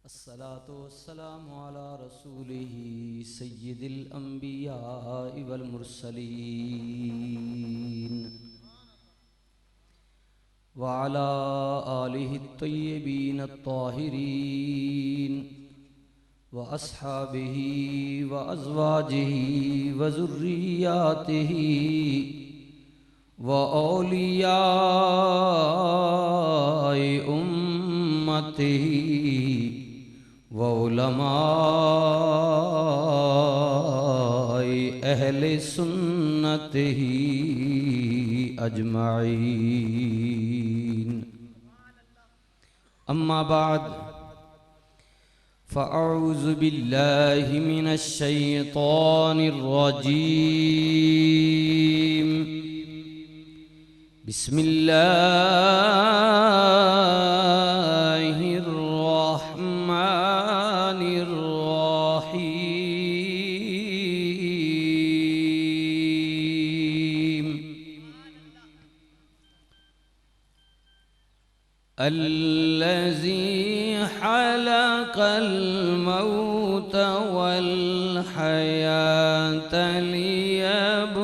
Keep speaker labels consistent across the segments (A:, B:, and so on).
A: अस्सलातु वस्सलामु अला रसूलिही सय्यिदिल अंबिया वल मुरसलीन व अला आलिहि तय्यबीन अत्ताहिरीन व अस्हाबिही व अज़वाजिही व ज़ुर्रिय्यातिही व औलियाए उम्मतिही व उलमाए अहले सुन्नतिही अजमाईन। अम्मा बाद फ़अऊज़ु बिल्लाहि मिनश शैतानिर रजीम। बिस्मिल्लाहिर रहमानिर रहीम। अल्लज़ी खलक़ल मौत वल हयात लियब्लुवकुम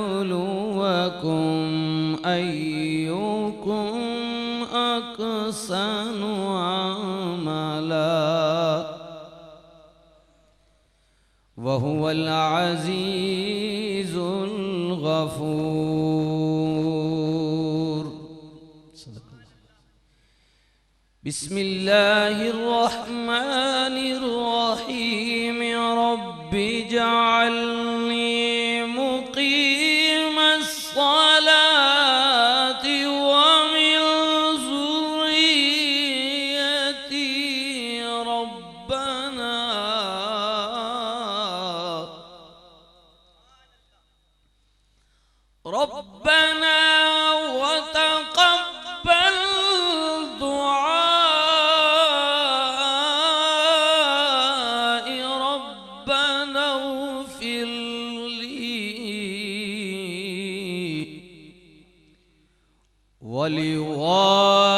A: अय्युकुम अहसनु अमला व हुवल अज़ीज़ुल गफ़ूर। बिस्मिल्लाहिर्रहमानिर्रहीम। रब्बि जअल्नी मुक़ीमस्सलाति व मिन ज़ुर्रिय्यती रब्बना व तक़ब्बल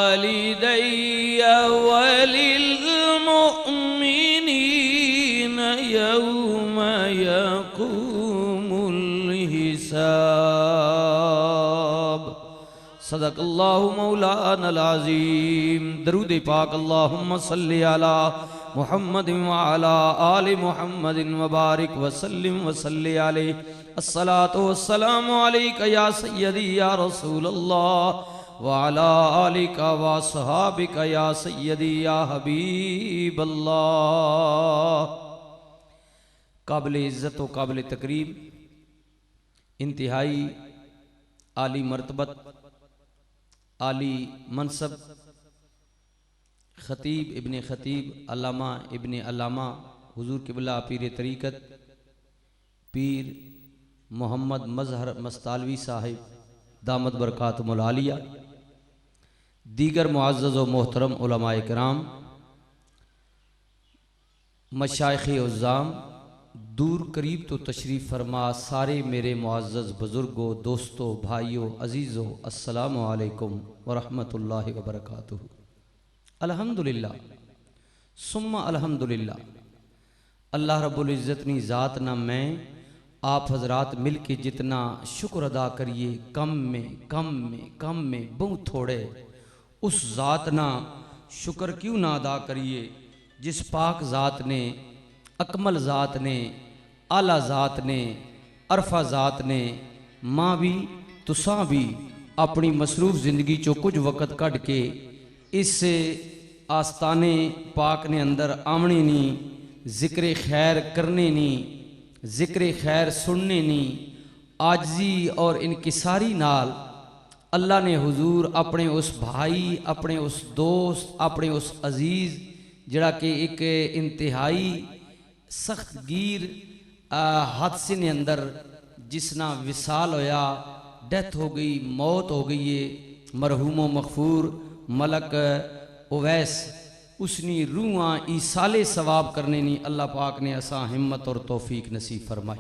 A: वलिवालिदैय वलिलमुअ्मिनीन यौम यक़ूमुल हिसाब। सदक़ल्लाहु मौलानल अज़ीम। दरूद पाक अल्लाहुम्मा सल्लि अला मुहम्मदिन व अला आलि मुहम्मदिन व बारिक व सल्लिम व सल्लि अलैहि। अस्सलातु वस्सलामु अलैका या सय्यदी या रसूलल्लाह व अला आलिका व अस्हाबिका या सय्यदी या हबीबल्लाह। काबिल इज़्ज़त व काबिल तकरीम, इंतहाई आली मर्तबत, आली मनसब ख़तीब इब्ने ख़तीब अल्लामा इब्ने अल्लामा हुजूर क़िबला पीर तरीक़त पीर मोहम्मद मज़हर मस्तालवी साहिब दामत बरकातुहुल आलिया, दीगर मुअज़्ज़ज़ व मोहतरम उलमाए किराम, मशाइख़े उज़्ज़ाम, दूर करीब तो तशरीफ़ फरमा सारे मेरे मुअज़्ज़ज़ बुज़ुर्गों, दोस्तों, भाइयों, अज़ीज़ों, अस्सलामु अलैकुम व रहमतुल्लाहि व बरकातुहू। अल्हम्दुलिल्लाह सुम्मा अल्हम्दुलिल्लाह। अल्लाह रब्बुल इज़्ज़त नी ज़ात ना मैं आप हजरात मिल के जितना शुक्र अदा करिए कम में बहुत थोड़े। उस ज़ात ना शुक्र क्यों ना अदा करिए जिस पाक ज़ात ने, अकमल ज़ात ने, आला ज़ात ने, अरफा ज़ात ने माँ भी तुसां भी अपनी मसरूफ़ ज़िंदगी चो कुछ वक़्त कढ़ के इस आस्ताने पाक ने अंदर आमने नी, ज़िक्र खैर करने नी, ज़िक्र खैर सुनने नी, आजी और इनकिसारी नाल अल्लाह ने हुजूर अपने उस भाई, अपने उस दोस्त, अपने उस अजीज़ जड़ा कि एक इंतहाई सख्त गिर हादसे ने अंदर जिसना विसाल होया, डेथ हो गई, मौत हो गई है मरहूमो मगफूर मलक उवैस, उसनी रूहां ईसाले सवाब करने नी अल्लाह पाक ने असा हिम्मत और तौफीक नसीब फरमाई।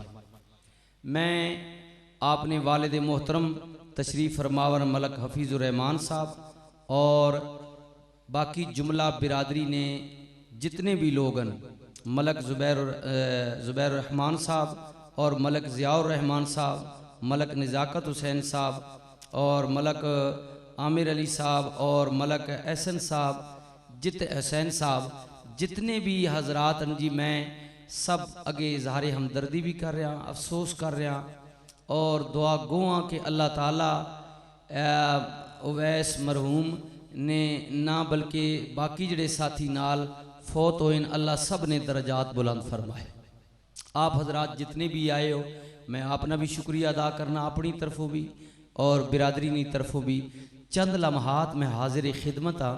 A: मैं आपने वालिद मोहतरम तशरीफ़ फरमावर मलक हफीज़ुर रहमान साहब और बाकी जुमला बिरादरी ने जितने भी लोगन मलक ज़ुबैर रहमान साहब और मलक ज़ियाउर रहमान साहब, मलक नज़ाकत हुसैन साहब और मलक आमिर अली साहब और मलक एहसन साहब, हुसैन साहब, जितने भी हजरात जी, मैं सब अगे इजहार हमदर्दी भी कर रहा, अफसोस कर रहा और दुआ गोआ कि अल्लाह ताला उवैस मरहूम ने ना बल्कि बाकी जड़े साथी नाल फौत होए, अल्लाह सब ने दरजात बुलंद फरमाए। आप हजरात जितने भी आए हो, मैं अपना भी शुक्रिया अदा करना अपनी तरफों भी और बिरादरी की तरफों भी। चंद लम्हात में हाजिर खिदमत आ।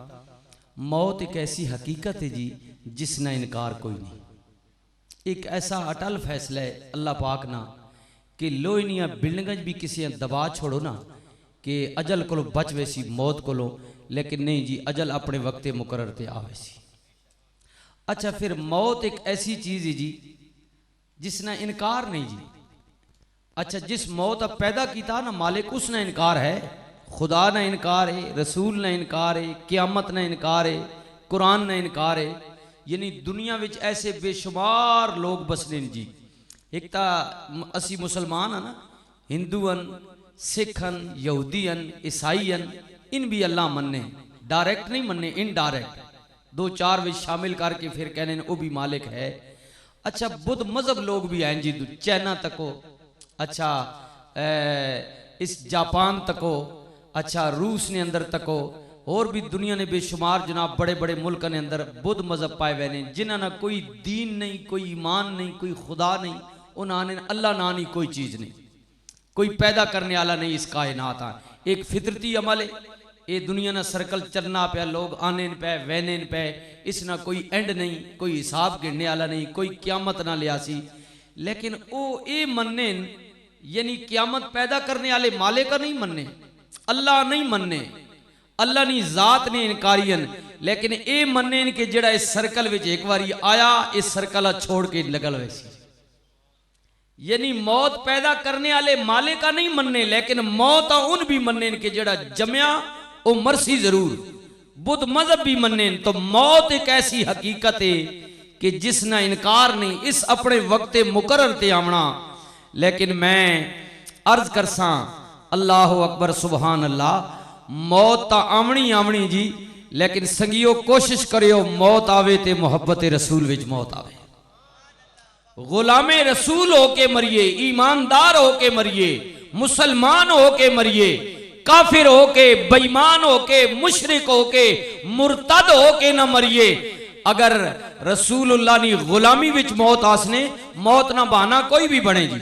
A: मौत एक ऐसी हकीकत है जी जिसना इनकार कोई नहीं। एक ऐसा अटल फैसला है अल्लाह पाक ना कि लोहनिया बिल्डिंग भी किसी दबा छोड़ो ना कि अजल को बच वैसी मौत को, लेकिन नहीं जी, अजल अपने वक्ते मुकर्रर ते आवे सी। अच्छा, फिर मौत एक ऐसी चीज है जी जिसना इनकार नहीं जी। अच्छा, जिस मौत अब पैदा किया ना मालिक, उसना इनकार है, खुदा ना इनकार है, रसूल ना इनकार है, क़यामत ना इनकार है, कुरान ना इनकार है। यानी दुनिया में ऐसे बेशुमार लोग बसने जी। एक तो असी मुसलमान है ना, हिंदूअन, सिखन, यहूदीअन, ईसाईअन, इन भी अल्लाह मन्ने, डायरेक्ट नहीं मन्ने, इनडायरेक्ट दो चार भी शामिल करके फिर कहने वो भी मालिक है। अच्छा, बुद्ध मजहब लोग भी आए जी, चाइना तको, अच्छा इस जापान तको, अच्छा रूस ने अंदर तको, और भी दुनिया ने बेशुमार जनाब बड़े बड़े मुल्क ने अंदर बुद्ध मजहब पाए हुए ने, जिन्होंने ना कोई दीन नहीं, कोई ईमान नहीं, कोई खुदा नहीं, उन्होंने अल्लाह ना नहीं, कोई चीज़ नहीं, कोई पैदा करने वाला नहीं इस कायनात आ। एक फितरती अमल है, ये दुनिया ना सर्कल चलना पे, लोग आने पे वहने पे, इस ना कोई एंड नहीं, कोई हिसाब गिनने वाला नहीं, कोई क्यामत ना लिया सी। लेकिन वो ये मन्ने, यानी क्यामत पैदा करने वाले माले का नहीं मन्ने, अल्लाह नहीं मन्ने, अल्लाह नी जात ने इनकारियन, लेकिन ये मन्ने कि जेड़ा इस सर्कल विच एक बारी आया, इस सर्कल छोड़ के निकल वैसी। यानी मौत पैदा करने वाले माले का नहीं मन्ने, लेकिन मौत उन भी मन्ने कि जेड़ा जमया वो मरसी जरूर। बुद्ध मजहब भी मन्ने तो मौत एक ऐसी हकीकत है कि जिसना इनकार नहीं, इस अपने वक्ते मुकर्रर ते आमना। लेकिन मैं अर्ज करसा, अल्लाह अकबर सुबहान अल्लाह, मौत तो आवनी आवनी जी, लेकिन संगियो कोशिश करियो मौत आवे ते मुहब्बत रसूल विच मौत आवे। गुलामे रसूल होके मरिए, ईमानदार होके मरिए, मुसलमान होके मरिए, काफिर होके, बेईमान होके, मुशरिक होके, मुर्तद होके ना मरिए। अगर रसूलुल्लाह नी गुलामी विच मौत आसने, मौत ना बहाना कोई भी बने जी।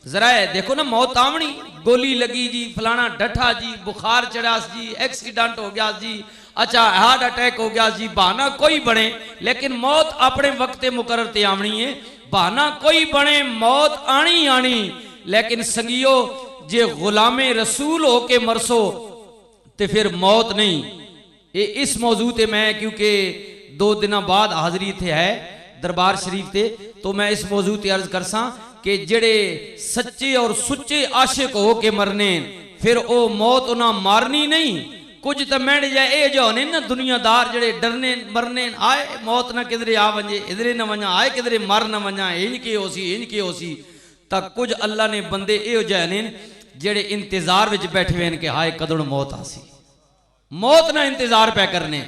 A: जरा देखो ना, मौत आवनी, गोली लगी जी, फलाना डठा जी, बुखार चढ़ा जी, एक्सीडेंट हो गया जी, अच्छा हार्ट अटैक हो गया जी, बहाना कोई बने, लेकिन मौत अपने वक्ते मुकर्रर ते आवनी है। बहाना कोई बने, मौत आनी आनी। लेकिन संगियो जे गुलामे रसूल होके मरसो तो फिर मौत नहीं। ये इस मौजू ते मैं, क्योंकि 2 दिन बाद हाजरी थे है दरबार शरीफ ते, तो मैं इस मौजू ते अर्ज करसा कि जेड़े सच्चे और सुच्चे आशिक होके मरने, फिर वो मौत ना मारनी नहीं। कुछ तो मैंड जाए ये जो होने ना दुनियादार जड़े डरने मरने, आए मौत ना किधरे आ वजे, इधरे न वजा, आए किधरे मर न वजा, इंज के होसी इंज के होसी। तक कुछ अल्लाह ने बंदे ये जाने जेड़े इंतजार विच बैठे हुए कि हाय कदों मौत आसी। मौत ना इंतजार पै करने,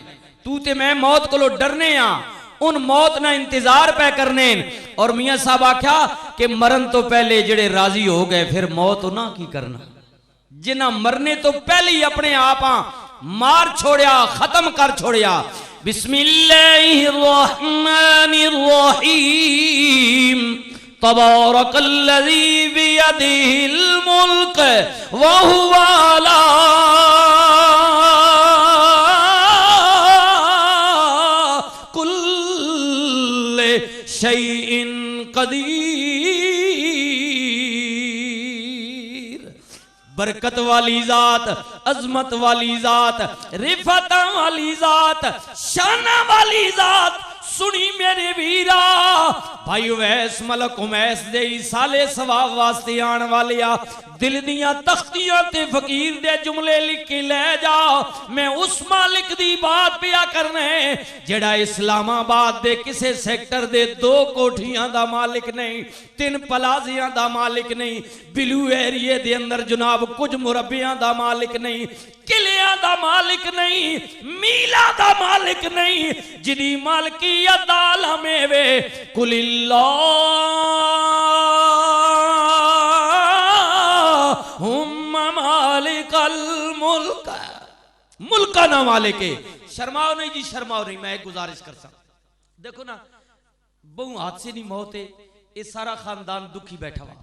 A: तू ते मैं मौत को डरने आ, उन मौत ना इंतजार पै करने। और मियाँ साहब आख्या कि मरन तो पहले जेड़े राजी हो गए, फिर मौत ना की करना। जिन्ना मरने तो पहले ही अपने आप मार छोड़िया, खत्म कर छोड़िया। बिस्मिल्लाहिर्रहमानिर्रहीम, तबारकल्लज़ी बियदिहिल मुल्क व हुवा अला कुल्लि शैइन कदीर। बरकत वाली जात, अजमत वाली जात, रिफत वाली जात, शान वाली जात, सुनी मेरे वीरा भाई उवैस मलक उमैस दे साले सवाब वास्ते आने वाले आ दिल दियां तख्तियां ते फकीर दे जुमले लिख के ले जा मैं उस मालिक दी बात पिया करने जेड़ा इस्लामाबाद दे किसे सेक्टर दे 2 कोठियां दा मालिक नहीं 3 पलाजियां दा मालिक नहीं बिलू एरिए दे अंदर जनाब कुछ मुरब्बियां दा मालिक नहीं किलियां दा मालिक नहीं मीला दा मालिक नहीं जिदी मालकियत आलमे वे कुलिल्लाह मालिकल मुल्क मुल्का ना मालिक शर्माओ नहीं जी शर्माओ नहीं। मैं एक गुजारिश कर सकता देखो ना बहु हादसे नहीं मौत है ये सारा खानदान दुखी बैठा हुआ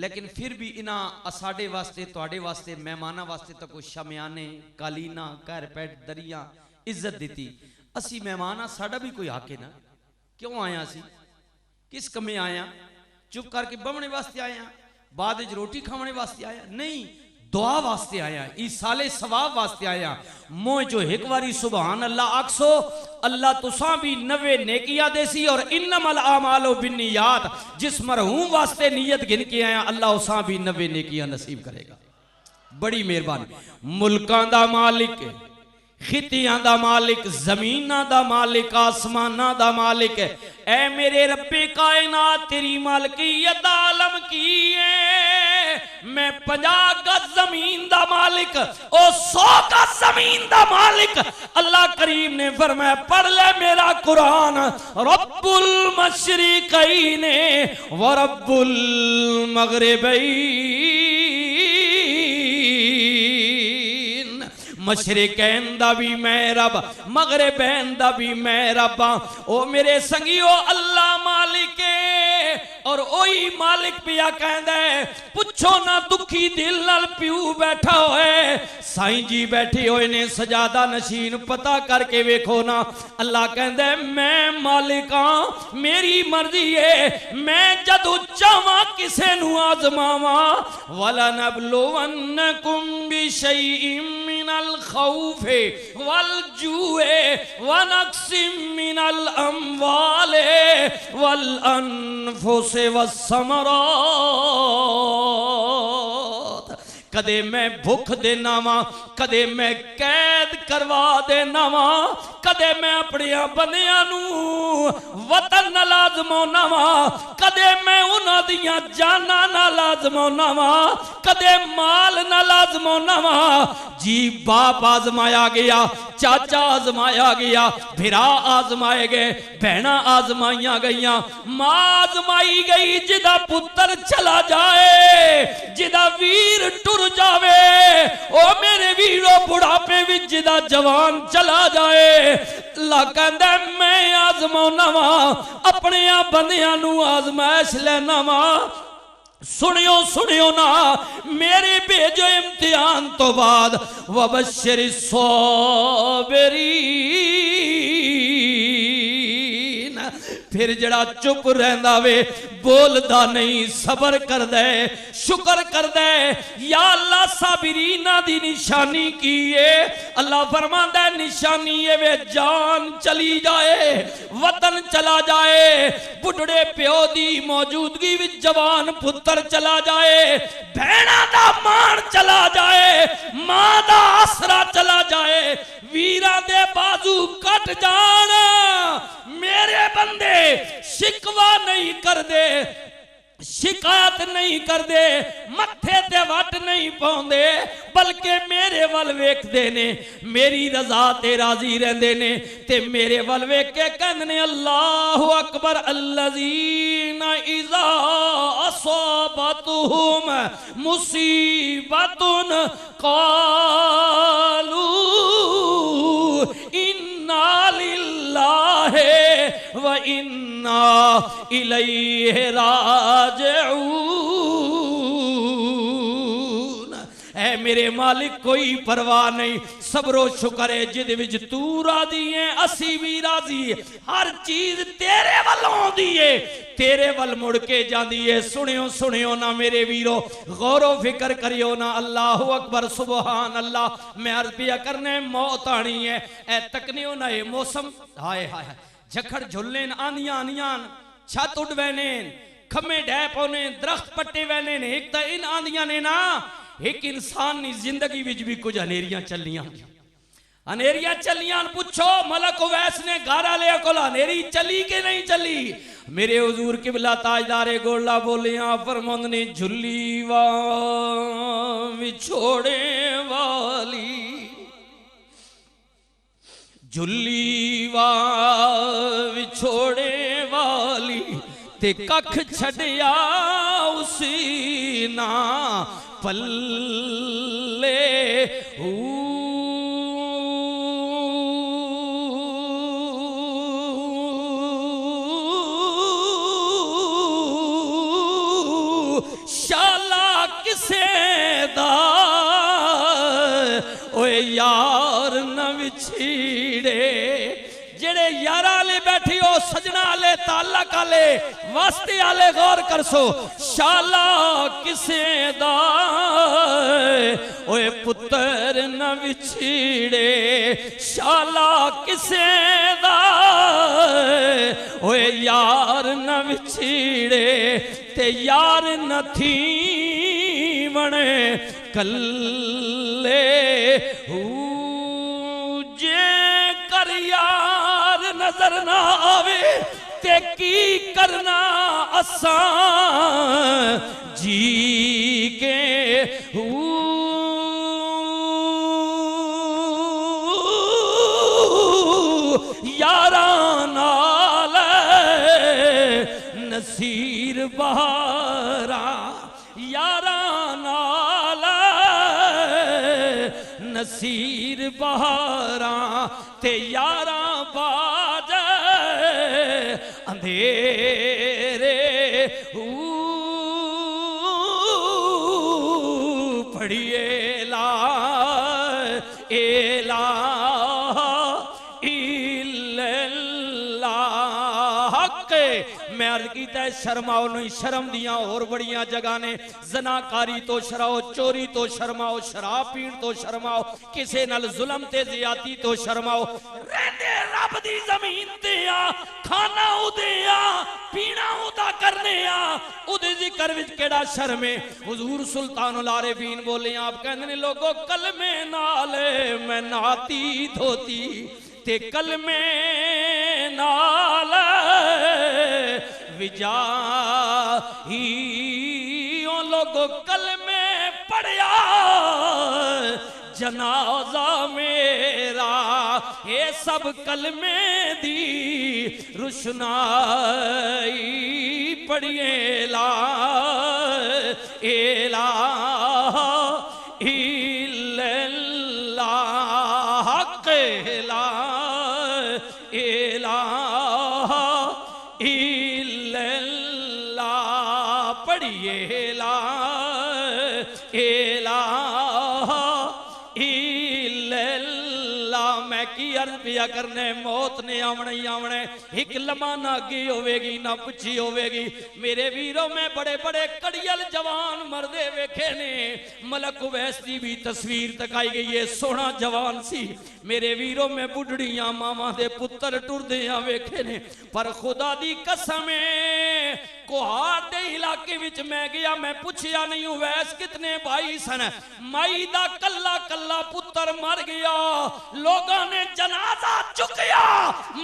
A: लेकिन फिर भी इना साडे वास्ते तुहाडे वास्ते मेहमाना वास्ते तो कोई शमियाने कालीना कारपेट दरिया इज्जत दी असी मेहमान साडा भी कोई हक है ना क्यों आया असी किस कमे आया चुप करके बमने वास्ते आया बाद रोटी खाने वास्ते आया नहीं दुआ वास्ते आया इस साले सवाब वास्ते आया मोह जो एक बारी सुभान अल्लाह आखसो अल्लाह तुसा भी 90 नेकिया देसी और इन्नमल आमालो बिन्नियात जिस मरहूम वास्ते नियत गिन के आया अल्लाह उसा भी 90 नेकिया नसीब करेगा बड़ी मेहरबानी। मुल्कां दा मालिक खितियां दा मालिक जमीना दा मालिक आसमाना दा मालिक ऐ मेरे रब्बे कायनात तेरी मालकियत आलम की है मैं 50 गज जमीन दा मालिक ओ 100 गज जमीन दा मालिक अल्लाह करीम ने फरमाया पढ़ ले मेरा कुरान रब्बुल मशरिकैन व रब्बुल मगरिबैन मशरिकैन दा भी मैं रब मगरिबैन दा भी मैं रब ओ मेरे संगियो अल्लाह मालिक और ओही मालिक पिया कहंदा पुछो ना दुखी दिल नाल प्यू बैठा होए साईं जी बैठे होए ने सजादा नशीन पता करके वेखो ना अल्लाह कहंदा मैं मालिक हां मेरी मर्जी है मैं जदों चाहां किसे नु आजमावां वला नबलुवन्नकुम बिशैइन मिनल खौफे वल जुए व नक्सिम मिनल अमवाले वल अनफुसे वस्समरात कदे मैं भुख देना वा कदे मैं कैद करवा देना वा कदे मैं अपने बंदियां नू वतन नाल आजमाउना वा कदे मैं उन्हां दियां जानां नाल आजमाउना वा कदे माल नाल आजमाउना वा जी बाप आजमाया गया चाचा आजमाया गया भिरा आजमाए गए बहना आजमाइया गईया मां आजमाई गई जिदा पुत्र चला जाए जिदा वीर टुर जावे ओ मेरे वीरो बुढ़ापे विच जिदा जवान चला जाए अल्लाह कहंदा मैं आजमाउना वा अपने बंदियां नू आजमाइश लेना वा सुनियो सुनियो ना मेरे भेजो इम्तिहान तो बाद वबश्शिर साबिरीन फिर जड़ा चुप रहंदा वे बोलदा नहीं सबर कर दे शुक्र कर दे या अल्लाह साबिरीना दी निशानी की है अल्लाह फरमांदा है निशानी है वे जान चली जाए वतन चला जाए बुढ़ड़े प्यो दी मौजूदगी विच जवान पुत्र चला जाए भैणा दा मान चला जाए मां दा आसरा चला जाए वीरां दे बाजू कट जान मेरे बंदे शिकवा नहीं कर दे शिकायत नहीं कर दे मत्थे ते वट नहीं पाउंदे बल्कि मेरे वल वेखदे ने मेरी रजा ते राजी रहंदे ने ते मेरे वल वेख के कहंदे ने अल्लाहु अकबर अल्लज़ीना इज़ा असाबतहुम मुसीबतुन क़ालू इन्ना लिल्लाहि व इन्ना इलैहि राजिऊन ऐ मेरे मालिक कोई परवाह नहीं सबरो शुक्र है जिद विच तू राजी है असी भी राजी हर चीज तेरे वल्लों आउंदी है तेरे वल मुड़ के जांदी है सुनियो सुनियो ना मेरे वीरो गौरो फिक्र करियो ना अल्लाहु अकबर सुबहान अल्लाह मैं अर्ज पिया करने मौत आनी है ए तकनियो ना ये मौसम हाय हाय झखड़ झुलने आंधियां आनियां छत उड़ वैने खम्मे डै पौने दरख्त पट्टे वैने ने। एक तो इन आंधियां ने ना एक इंसान की जिंदगी विच भी कुछ अनेरियां चलियां अनेरियां चलियां। पूछो मलक उवैस ने घर वाले को अनेरी चली कि नहीं चली। मेरे हुजूर किबला ताजदारे गोला बोलिया फरमांद ने झुली वा विछोड़े वाली झुली वा विछोड़े वाली ते कख छड़िया उसी ना पल्ले शाला किसे दा ओए यार न विछीड़े। जेड़े यार आले बैठी हो सजना आले ताल्लक आले वास्ते आले गौर कर सो। शाला किसे दा ओए पुत्र न विछीड़े शाला किसे दा ओए यार न विछीड़े ते यार न थी बने कल्ले जे कर यार नजर ना आवे ते की करना असा जी के यारा नाल नसीर बहारा यारा नाल नसीर बहारा ते यारा बाज अंधेरे पढ़िए ला एला मैं अर्ज कीता शर्माओ नहीं। शर्म दियां और बड़ियां जगह ने। जनाकारी तो शराओ चोरी तो शर्माओ शराब पीण तो शर्माओ किसे नाल जुल्म ते ज़ियादती तो शर्माओ। रहंदे रब दी जमीन ते आ खाना उदे आ पीना उदा करने आ उदे जिक्र विच केड़ा शर्म है। हुजूर सुल्तानुल आरिफीन बोले आप कहंदे ने लोगो कलमे नाल मैं नाती धोती ते कलमे नाल विजा ही लोगो कलमे पढ़िया जनाजा मेरा ये सब कलमे दी रुशनाई पढ़िए ला एला पिया करने मौत ने आवना ही आवना एक लम्हा ना अगे होवेगी ना पिछी होवेगी। मेरे वीरों में बड़े बड़े कड़ियल जवान मरदे वेखे ने। मलक उवैस की भी तस्वीर तकाई गई है सोना जवान सी। मेरे वीरों में बुढ़ड़ियां मावा दे पुत्र टुरदे वेखे ने। पर खुदा दी कसम कोहाड़ दे इलाके विच मैं गया मैं पूछया नहीं उवैस कितने भाई सन। माई दा कल्ला कल्ला पुत्र मर गया लोगों ने जनाजा चुकया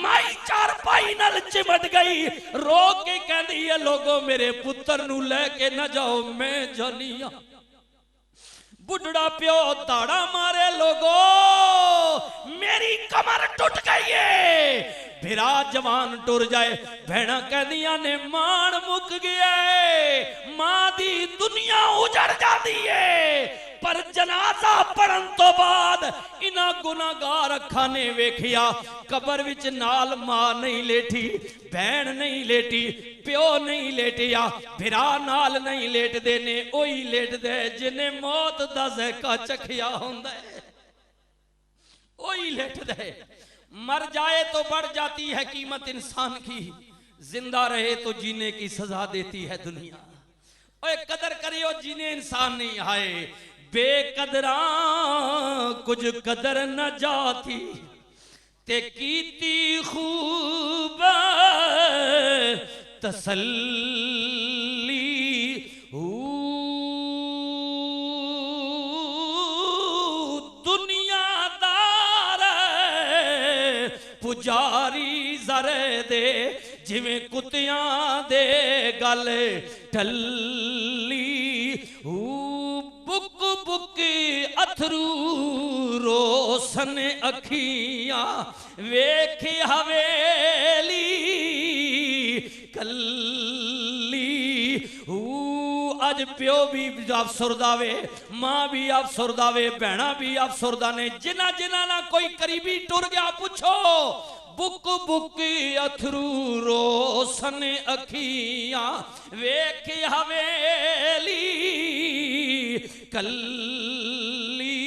A: माई चार पाई नाल चिमट गई रो के कहंदी है लोगों मेरे पुत्र नू लेके न जाओ मैं जानिया। बुढ़ड़ा प्यो दाड़ा मारे लोगो मेरी कमर टूट गई है। फिरा जवान टुर जाए भैणा कहदियां ने मान मुक गया मां दी दुनिया उजड़ जाती है। पर जनाजा पढ़न तो बाद इना गुनाहगार अखां ने वेखिया कबर विच नाल मां नहीं लेटी भैन नहीं लेटी प्यो नहीं लेटिया फिरा नाल नहीं लेटदे ने ओही लेटदे जिन्हें मौत दा ज़ायका चखिया हुंदा है ओही लेटदे। मर जाए तो बढ़ जाती है कीमत इंसान की जिंदा रहे तो जीने की सजा देती है दुनिया। ओए कदर करियो जीने इंसान नहीं आए बेकदरा कुछ कदर न जाती ते कीती खूब तसल्ली दुनियादार पुजारी जरे दे जिवें कुत्तियां दे गल टल्ली बुक बुक अथरू रोशन अखियां वेख हवेली कल्ली अज प्यो भी अफसुरदा वे, मां भी अफसुरदा वे, भैणा भी अफसुरदा ने। जिन्ना जिन्ना ना कोई करीबी टुर गया पुछो बुक बुक अथरू रोशन अखियां वेख हवेली कल्ली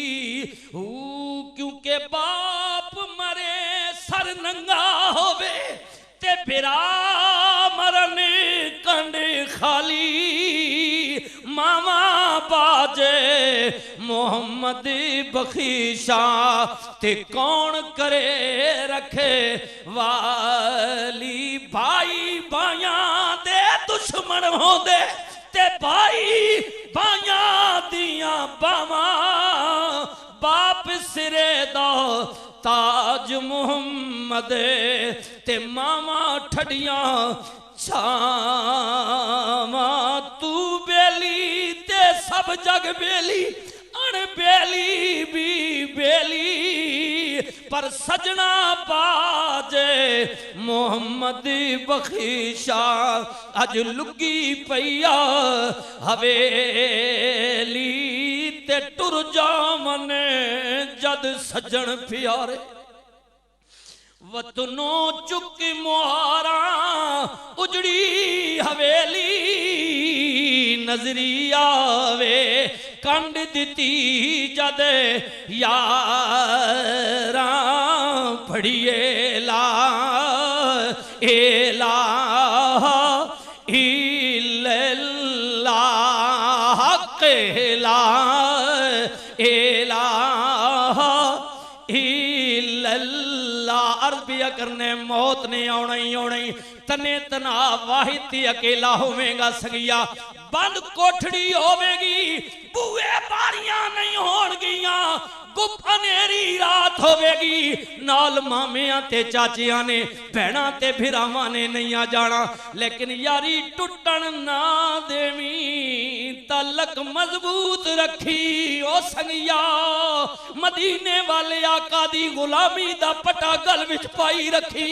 A: क्योंकि बाप मरे सर नंगा होवे ते बिरा मरन कंड खाली मामा बाजे मोहम्मद बख्शा ते कौन करे रखे वाली। भाई भाइयां दे दुश्मन होंदे ते भाई भाइयां दियां बावां बाप सिरे दा ताज मुहम्मद ते मामा ठडियां छावा। तू बेली ते सब जग बेली अण बेली भी बेली पर सजना बाजे मोहम्मद बख्शा अज लुगी पैया हवेली ते टुर जावन जद सजन प्यारे वतनों चुक मुहारा उजड़ी हवेली नजरी आवे कंड दिती जद यारा फड़िए ला एला इल्लल्लाह केला एला अरबिया करने मौत ने आना ही आना ही तने तना वाहिद अकेला होवेगा सगिया बंद कोठड़ी होवेगी बुए बारियां नहीं होणगियां गुप अनेरी रात होवेगी नाल मामियां ते चाचियां ने भैणा ते भिरावां ने नहीं आ जाना लेकिन यारी टुटन ना देवी तलक मजबूत रखी ओ संगिया मदीने वाले आका दी गुलामी दा पटा गल विच पाई रखी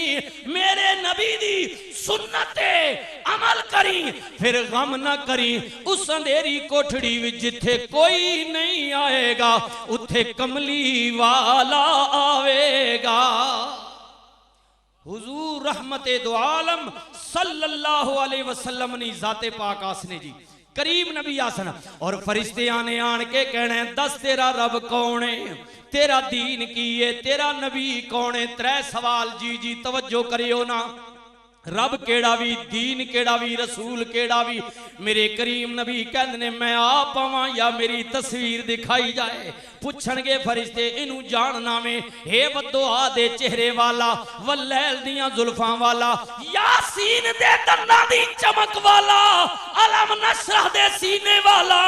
A: मेरे नबी दी सुन्नते अमल करी फिर गम ना करी उस अंधेरी कोठड़ी विच जिथे कोई नहीं आएगा उथे कमली वाला आवेगा। हुजूर रहमते दो आलम सल्लल्लाहु अलैहि वसल्लम ने जाते पाक आसने जी करीब नबी आसन और फरिश्ते आने आन के कहने दस तेरा रब कौन है तेरा दीन की है तेरा नबी कौन है। त्रै सवाल जी जी तवज्जो करियो ना रब केड़ा भी दीन केड़ा भी रसूल केड़ा भी मेरे करीम नबी कहंदे ने मैं आप आवां या मेरी तस्वीर दिखाई जाए पुछणगे फरिश्ते इनू जानना में हे वदोआ दे चेहरे वाला वलैल दियां जुल्फां वाला यासीन दे दंदां दी चमक वाला अलम नशरह दे सीने वाला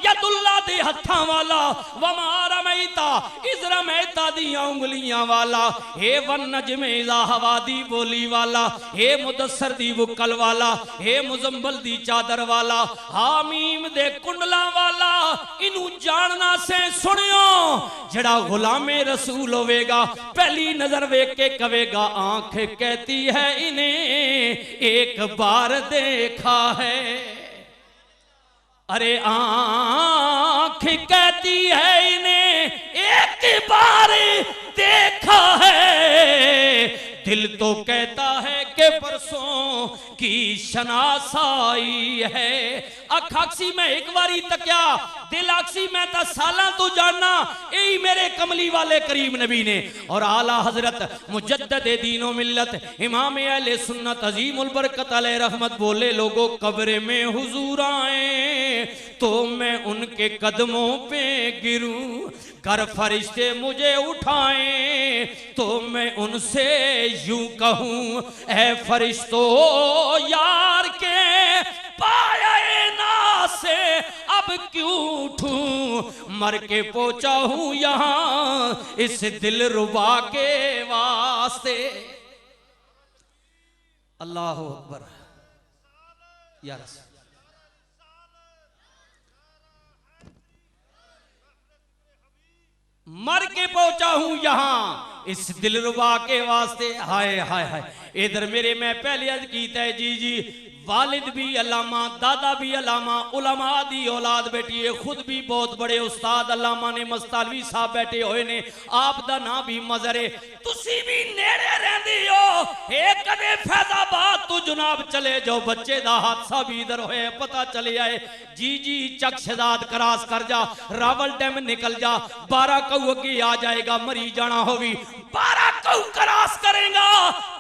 A: यदुल्ला दे हत्थां वाला वमा रमैता इज़ रमैता दियां उंगलियां वाला हे वन नजमे इज़ा हवा दी बोली वाला हे मुदस्सर दी बुकल वाला हे मुजम्मल दी चादर वाला हामीम दे कुंडला वाला इनू जानना से सुनियो जड़ा गुलामे रसूल होवेगा पहली नजर वेख के कवेगा आंख कहती है इन्हें एक बार देखा है अरे आंख कहती है इन्हें एक बार देखा है दिल तो कहता है कि परसों की शनासाई है अख आखसी मैं एक बारी तक्या दिल आखसी मैं ता सालां तो जानना यही मेरे कमली वाले करीम नबी ने। और आला हजरत मुजद्दद दीनो मिल्लत इमाम अहले सुन्नत अजीमुल बरकत अलैहि रहमत बोले लोगों कब्र में हुजूर आए तो मैं उनके कदमों पे गिरूं कर फरिश्ते मुझे उठाएं तो मैं उनसे यूं कहूं, ऐ फरिश्तों यार के पाए ना से अब क्यों उठूं, मर के पहुंचा हूं यहां इस दिल रुबा के वास्ते। अल्लाह अकबर या रसूल। मर के पहुंचा हूं यहां इस दिलरुबा के वास्ते। हाय हाय हाय। इधर मेरे मैं पहले अर्ज कीता है जी वालिद भी अल्लामा, दादा भी अल्लामा, उलमा दी औलाद बैठी है, खुद भी बहुत बड़े उस्ताद अल्लामा ने मस्तालवी साहब बैठे हुए ने, आप दा नाम भी मजर है, तुसी भी नेड़े रहंदी हो, एक कदे फैजाबाद तू जनाब चले जाओ, बच्चे दा हादसा भी इधर होए पता चले आए जी चकशदाद क्रॉस कर जा, रावल डैम निकल जा, 12 कऊ अगे आ जाएगा, मरी जाना होगी, 12 कऊ क्रॉस करेगा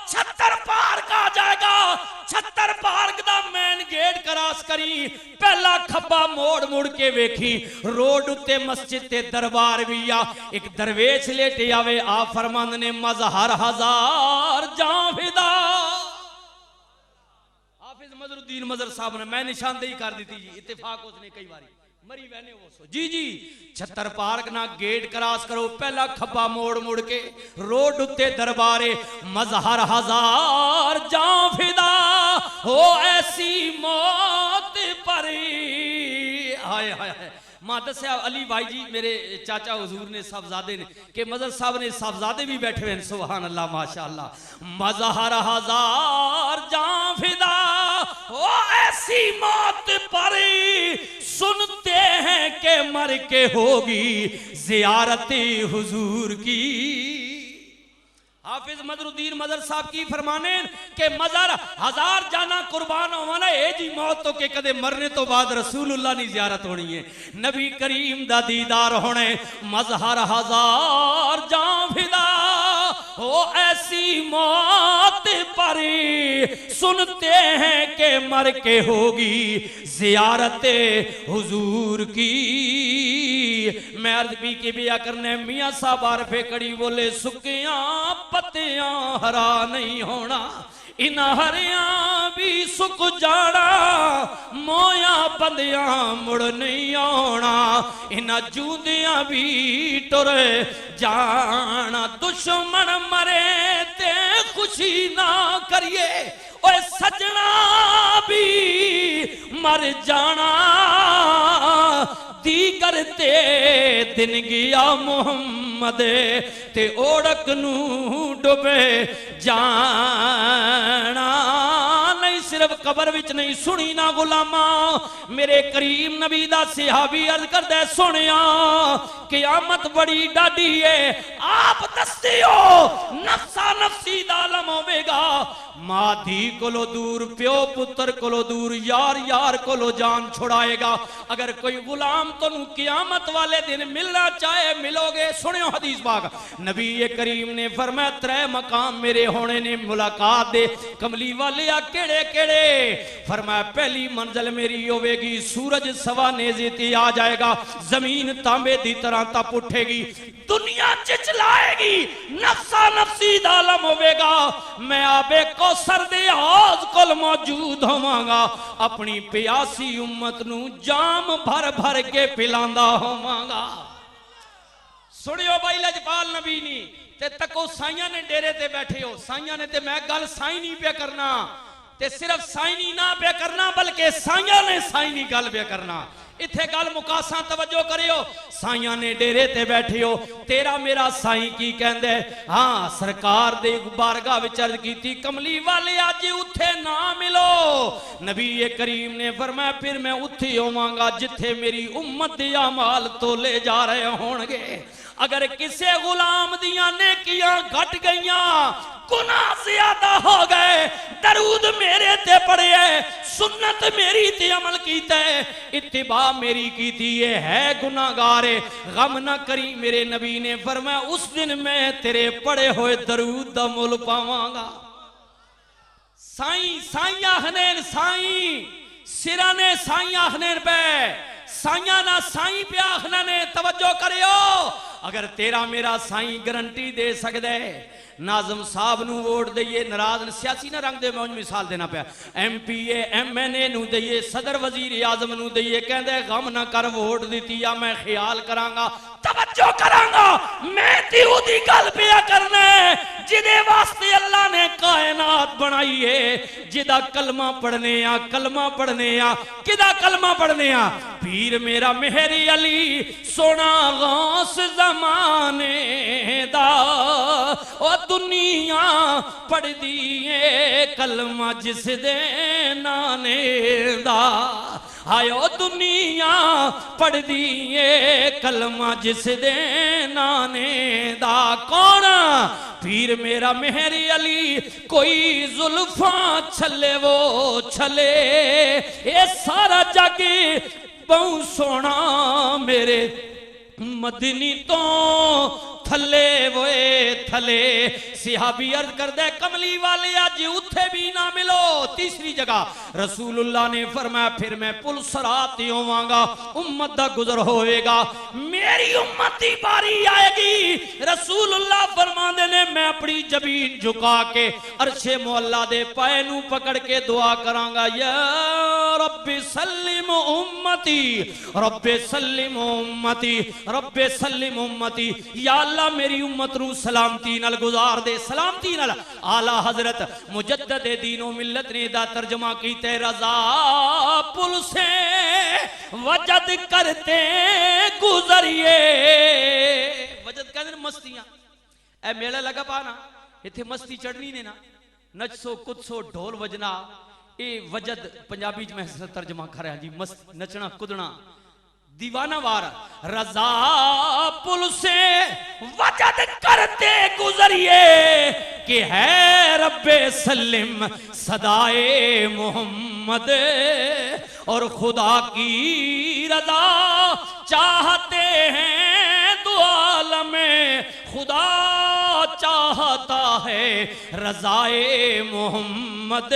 A: 76 पार्क आ जाएगा, 76 पार्क दा मेन गेट क्रॉस करी, पहला खब्बा मोड़ मुड़ के वेखी, रोड उत्ते मस्जिद ते दरबार भी आ, एक दरवेश लेटे आवे, आ फरमान ने मजहर हजार जाफिदा। हाफिज मजरुद्दीन मजर साहब ने मैं निशानदेही कर दी थी जी, इत्तेफाक उसने कई बारी मरी बहने वो सो जी 76 पार्क ना गेट क्रॉस करो, पहला खब्बा मोड़ मुड़ के रोड उत्ते दरबारे, मजहर हजार जाफिदा हो ऐसी मौत पर। हाय हाय हाय। मां दस्या अली भाई जी मेरे चाचा हुजूर ने साहबजादे ने के मजर साहब ने साहबजादे भी बैठे हुए, सुभान अल्लाह माशाअल्लाह। मजहर हजार जाफिदा हो ऐसी मौत पर, सुनते हैं कि मर के होगी जियारत हुजूर की। हाफिज मजरुद्दीन मजर साहब की फरमाने के मजर हजार जाना कुर्बान होना है जी, मौत तो के कदे मरने तो बाद रसूलुल्लाह की जियारत होनी है, नबी करीम दा दीदार होने, मजहर हजार जाफिदा हो ऐसी मौत पर, सुनते हैं कि मर के होगी जियारत हुजूर की। मैं अर्ज भी के बिया करने मियाँ साहब आरफे कड़ी बोले, सुकिया पत्तियां हरा नहीं होना, इन हरिया भी सुक जाना, मोया बंदिया मुड़ नहीं आना, इन जूंदिया भी टुर जाना, दुश्मन मरे ते खुशी ना करिए, ओए सजना भी मर जाना, दीगर ते दिन गया मुहम्मद ते ओढ़क नू डुबे जाना। नहीं सिर्फ कबर विच नहीं सुनी ना गुलामा, मेरे करीम नबी दा सहाबी अर्ज करदा सुनिया क़यामत बड़ी डाडी है, आप दसदे हो नफसा नफसी दा आलम होवेगा, मां धी कोलो दूर, प्यो पुत्र कोलो दूर, यार यार कोलो जान छुड़ाएगा। अगर कोई गुलाम तुम क़यामत वाले दिन मिलना चाहे मिलोगे। सुनियो हदीस पाक, नबी करीम ने फरमाया 3 मकाम मेरे होने ने मुलाकात दे। कमली वाले आ केड़े केड़े? फरमाया पहली मंजिल मेरी होवेगी, सूरज सवा नेज़े ते आ जाएगा, जमीन तांबे दी तरह तप उठेगी, दुनिया चिचलाएगी, नफसा नफसी दा आलम होवेगा, मैं आबे कौसर दे हौज कोल मौजूद होवांगा, अपनी प्यासी उम्मत नू जाम भर भर के पिलांदा होवांगा। सुनियो भाई लजपाल नबी नी ते तको साइयां ने डेरे ते बैठे हो, साइयां ने ते मैं गल साई नहीं पे करना, ते सिर्फ साई नहीं ना पे करना बल्कि साइयां ने साई नहीं गल पे करना। इथे गल मुकासा तवज्जो करियो, साइयां ने डेरे ते बैठे हो, तेरा मेरा साई की कहंदे? हाँ सरकार दे बारगाह विच अर्ज कीती, कमली वाले अज उथे ना मिलो। नबी करीम ने फरमाया फिर मैं उथे होवांगा जिथे मेरी उम्मत दे अमाल तोले जा रहे होणगे। अगर किसे गुलाम दियां नेकियां घट गईयां, गुनाह ज्यादा हो गए, दरूद मेरे ते पढ़े, सुन्नत मेरी ते अमल कीता है, इत्तिबा मेरी कीती है गुनाहगार, गम ना करी। मेरे नबी ने फरमाया उस दिन मैं तेरे पढ़े हुए दरूद दा मुल पावांगा। साईं साईं आखने साईं, सिरा ने साईं आखने पे, साइया ना साईं पे आखना ने। तवज्जो करियो, अगर तेरा मेरा साईं गारंटी दे सकदा है, नाजम साहब नू वोट दईए, नाराज सियासी ना रंग दे, मैं मिसाल देना पाया, MPA MNA नू दईए, सदर वजीर आजम नू दईए, कहंदे गम ना कर वोट दी या मैं ख्याल करांगा, तवज्जो करांगा, मैं ते ओदी गल पिया करना जिदे वास्ते अल्लाह ने कायनात बनाई है, जिदा कलमा पढ़ने आ, कलमा पढ़ने आ, किदा कलमा पढ़ने आ, पीर मेरा मेहरी अली सोना गौस जमाने दा, ओ दुनिया पढ़ दिए कलमा जिस दे नाने दा, आयो दुनिया पढ़ दिए कलमा जिस दे नाने दा, कौन पीर मेरा मेहरी अली, कोई जुल्फा छले वो छले, ये सारा जग बहु सोना मेरे मदनी तो थले वोए थले। सिहाबी अर्ज करदे कमली वाले अज उथे भी ना मिलो। तीसरी जगह रसूलुल्लाह ने फरमाया फिर मैं पुल सरात होवांगा, उम्मत दा गुजर होएगा, मेरी उम्मत दी बारी आएगी। रसूलुल्लाह फरमांदे ने मैं अपनी जबीन झुका के अरशे मुअल्ला दे पाए नू पकड़ के दुआ करांगा, या रब्बी सल्लिम उम्मती, रब्बे सल्लिम उम्मती, रब्बे सल्लिम उम्मती, या अल्लाह मेरी उम्मत नू सलामती नाल गुजार दे, सलामती नाल। आला हजरत मुजद्दद दीनो मिल्लत ने दा तर्जमा कीते, रजा पुल से वजद करते गुजरिए। वजद कहते मस्तियां, ए मेला लगा पाना, इथे मस्ती चढ़नी ने ना, नचसो कुदसो ढोल वजना, ये वजद पंजाबी च मैं तर्जमा कर रहा जी, मस्त नचना कुदना दीवाना वार। रजा पुल से वजद करते गुजरिए कि है रब्बे सल्लिम सदाए मोहम्मद, और खुदा की रजा चाहते हैं दो आलम में, खुदा चाहता है रजाए मोहम्मद,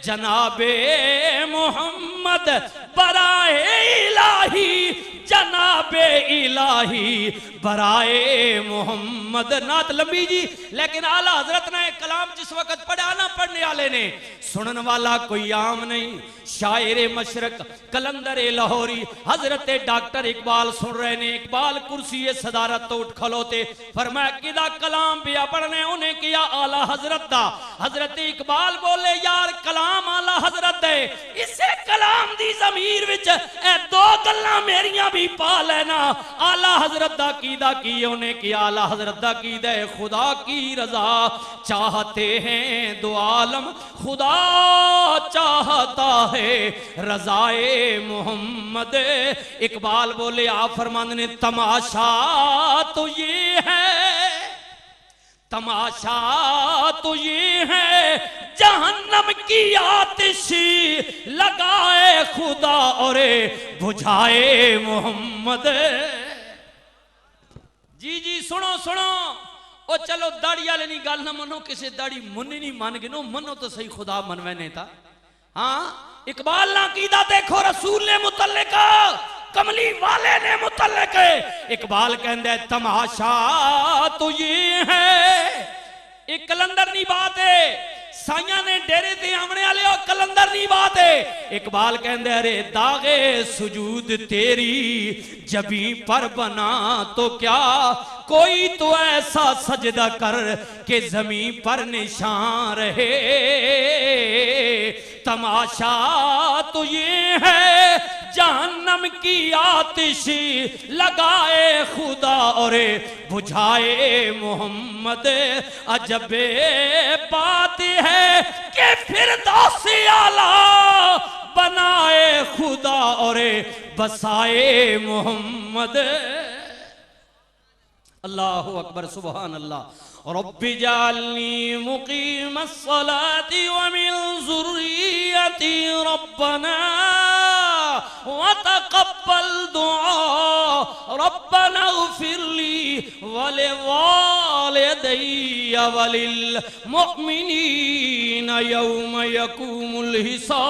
A: जनाबे मोहम्मद बराए इलाही, जनाबे इलाही बराए मोहम्मद। नात लंबी जी, लेकिन आला हजरत ने कलाम जिस वक्त पढ़ा ना, पढ़ने वाले ने सुनन वाला कोई आम नहीं, शायर मशरक कलंदर लाहौरी हजरत डॉक्टर इकबाल सुन रहे ने। इकबाल कुर्सी सदारत तो उठ खलोते, फरमाया किदा कलाम पिया पढ़ने, उन्हें किया आला हजरत दा। हजरत इकबाल बोले यार कलाम आला हजरत है, इसे कलाम दी जमीर विच ए दो गल्लां मेरियां भी पा लेना। आला हजरत दा कीदा की, उन्हें किया आला हजरत दा कीदा है, खुदा की रजा चाहते हैं दो आलम, खुदा चाहता है रजाए मोहम्मद। इकबाल बोले आप फरमान ने, तमाशा तो ये है, तमाशा तो ये है जहन्नम की आतिश लगाए खुदा और बुझाए मोहम्मद। जी जी सुनो सुनो, ओ चलो दाड़ी वाले नहीं गल ना मनो, किसी दाड़ी मुन्नी नहीं मन गिनो, मनो तो सही खुदा मनवे ने था। हाँ इकबाल ना कीदा देखो रसूल ने मुतल्लिक, कमली वाले ने मुतल्लिक। इकबाल कहंदे तमाशा तो ये है, एक कलंदर नहीं बात है, साइया ने डेरे ते आमने वाले और कलंदर नहीं बात है। इकबाल कहंदे अरे दागे सुजूद तेरी जबी पर बना तो क्या, कोई तो ऐसा सजदा कर के जमीन पर निशान रहे। तमाशा तो ये है जहन्नम की आतिश लगाए खुदा और बुझाए मोहम्मद। अजबे बात है कि फिरदौस आला बनाए खुदा और बसाए मोहम्मद। अल्लाहु अकबर सुभान अल्लाह। रब्बि जालनी मुकीमस्सलाति व मिन ज़ुर्रिय्यति रब्बना व तक़ब्बल दुआ, रब्बना इग़फ़िरली व लिवालिदैया व लिल मुअमिनीना यौम यक़ूमुल हिसाब।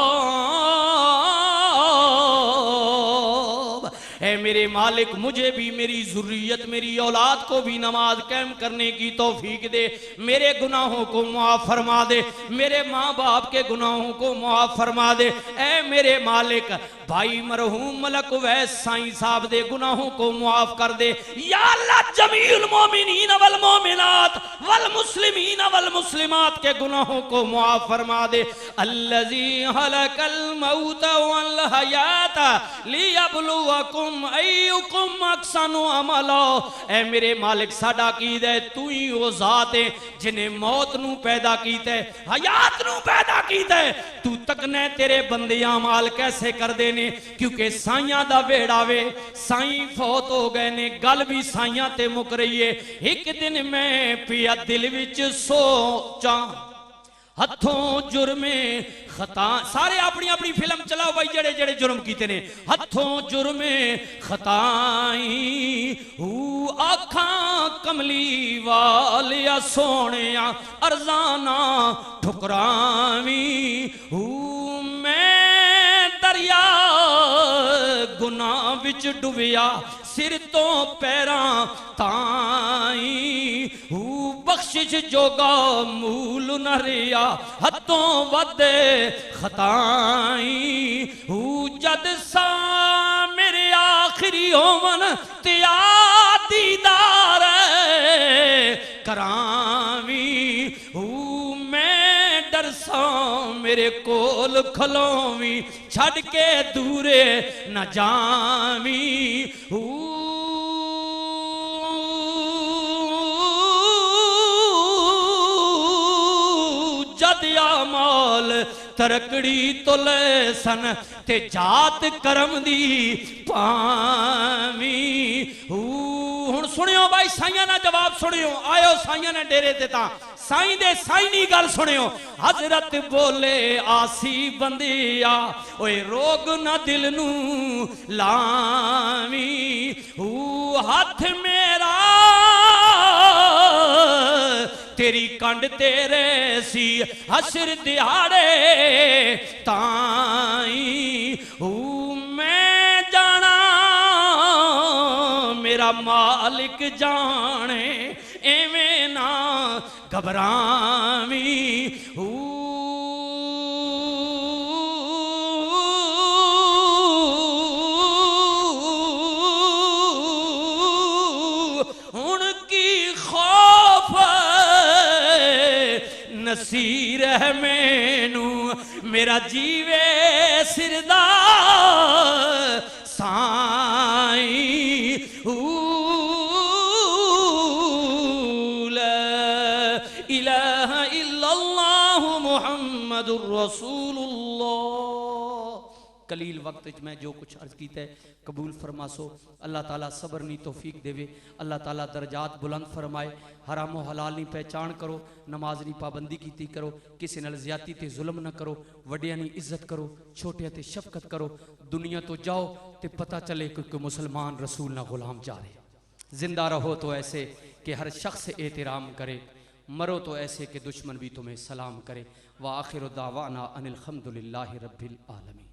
A: मेरे मालिक मुझे भी, मेरी ज़ुर्रियत, मेरी औलाद को भी नमाज कायम करने की तौफीक दे, मेरे गुनाहों को मुआफ़ फरमा दे, मेरे माँ बाप के गुनाहों को मुआफ़ फरमा दे। ऐ मेरे मालिक भाई मरहूम मलक वैस साईं साहब दे गुनाहों को मुआफ़ कर दे। या अल्लाह जमीउल मोमिनीन वल मोमिनात वल मुस्लिमीन वल मुस्लिमात के गुनाहों को मुआफ़ फरमा दे। अल्लज़ी हलकल मौत वल हयात लियब्लुवकुम अय्युकुम अहसनु अमला। ऐ मेरे मालिक साडा कीद है तू ही वो जात है जिन्हें मौत नू पैदा कीता है, हयात नू पैदा कीता है। तू तकने तेरे बंदे अमाल कैसे कर दे ने, क्योंकि साइयां दा बेड़ा वे, साईं फौत हो गए ने, गल भी साइयां ते मुक रही है। एक दिन मैं पिया दिल विच सोचा हथों जुर्मे खता, सारे अपनी अपनी फिल्म चलाओ भाई जेड़े जेड़े जुर्म कीते ने। हथों जुर्मे खताई आखा कमली वालिया सोनिया अरजाना ठुकरावी मैं दरिया गुनाह विच डुबिया सिर तो पैरां ताई बख्शिश जोगा मूल न रिया हथों वदे खताई जद सा मेरे आखिरी होवन त्या दीदार करावी मैं डरसा मेरे कोल खलोवी छड़ के दूरे न जावी माल तरकड़ी तो ले सन ते जात करम दी पावी। हुण सुनियो भाई साइयां ना जवाब सुनियो, आयो साइयां ने डेरे ते ता साईं दे साईं नी गल सुनियो। हजरत बोले आसी बंदिया ओए रोग ना दिल नू लावी हाथ मेरा तेरी कंड तेरे सी हशर दिहाड़े ताई मैं जाना मेरा मालिक जाने एवें ना घबरावी नसीर है मैनू मेरा जीवे सिरदा साई ला इलाहा इल्लल्लाह मुहम्मदुर रसूलुल्लाह। कलील वक्त मैं जो कुछ अर्ज किया है कबूल फरमासो। अल्लाह ताला सबर नी तौफीक देवे, अल्लाह ताला दर्जात बुलंद फरमाए। हरामो हलाल नी पहचान करो, नमाज नी पाबंदी कीती करो, किसी नाल ज़्यादती ते जुल्म न करो, वड्डियां नी इज्जत करो, छोटियां ते शफकत करो। दुनिया तो जाओ ते पता चले कि मुसलमान रसूल ना गुलाम जा रहे। जिंदा रहो तो ऐसे कि हर शख्स एहतराम करे, मरो तो ऐसे कि दुश्मन भी तुम्हें सलाम करे। व आखिर दावाना अनिल हम्दुलिल्लाहि रब्बिल आलमीन।